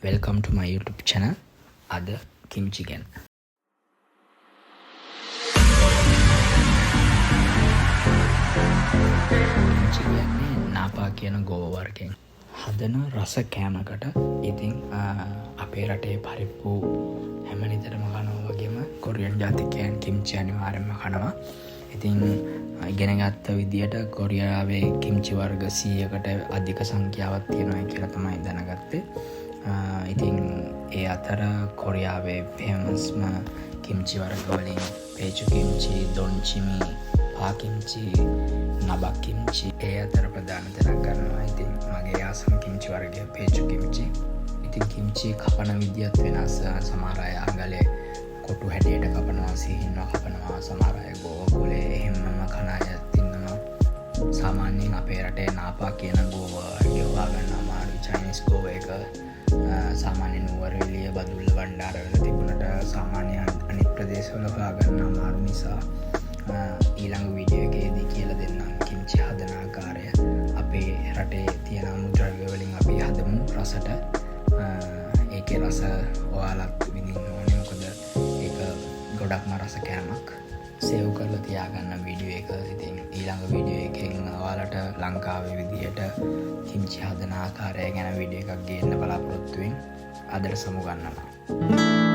Welcome to my YouTube channel. Ada kimchi ගැන. kimchi කියන්නේ නාපා කියන ගෝව වර්ගයෙන් හදන රස කෑමකට. ඉතින් අපේ රටේ පරිප්පු හැමනිතරම කනවා වගේම කොරියන් ජාතිකයන් කිම්චි අනිවාර්යෙන්ම කනවා. ඉතින් ඉගෙන ගත්ත විදියට කොරියාවේ කිම්චි වර්ග 100කට අධික සංඛ්‍යාවක් තියෙනවා කියලා තමයි දැනගත්තේ. ඉතින් ඒ අතර කොරියාවේ ෆේමස්ම කිම්චි වර්ග වලින් පේචු කිම්චි, දොන්චිමි, පා කිම්චි, නබක් කිම්චි ඒ අතර ප්‍රධාන තැනක් ගන්නවා. ඉතින් මගේ ආසම කිම්චි වර්ගය පේචු කිම්චි. ඉතින් කිම්චි කපන විදියත් වෙනස්. සමහර අය අඟලේ කොටු හැටියට කපනවා, සිහින්ව කපනවා. සමහර අය ගෝවකුලේ එහෙමම කන අයත් ඉන්නවා. සාමාන්‍යයෙන් අපේ රටේ නාපා කියන ගෝව යොදා ගන්න අමාරුයි. චයිනීස් ගෝව එක සාමාන්‍ය නුවරඑළිය බදුල්ල බණ්ඩාරවල තිබුණට සාමාන්‍ය අනිත් ප්‍රදේශවල හොයාගන්න අමාරු නිසා ඊළඟ වීඩියෝ එකේදී කියලා දෙන්නම් කිම්චි හදන ආකාරය. අපේ රටේ තියෙන අමුද්‍රව්‍ය වලින් අපි හදමු රසට. ඒකේ රස ඔයාලත් විඳින්න ඕනේ. මොකද ඒක ගොඩක්ම රස කෑමක්. සේව් කරලා තියාගන්න වීඩියෝ එක. ඉතින් ඊළඟ වීඩියෝ එකෙන් ඔයාලට ලංකාවේ විදියට කිම්චි හදන ආකාරය ගැන වීඩියෝ එකක් ගේන්න බලාපොරොත්තු වෙමින් අදට සමු ගන්නවා.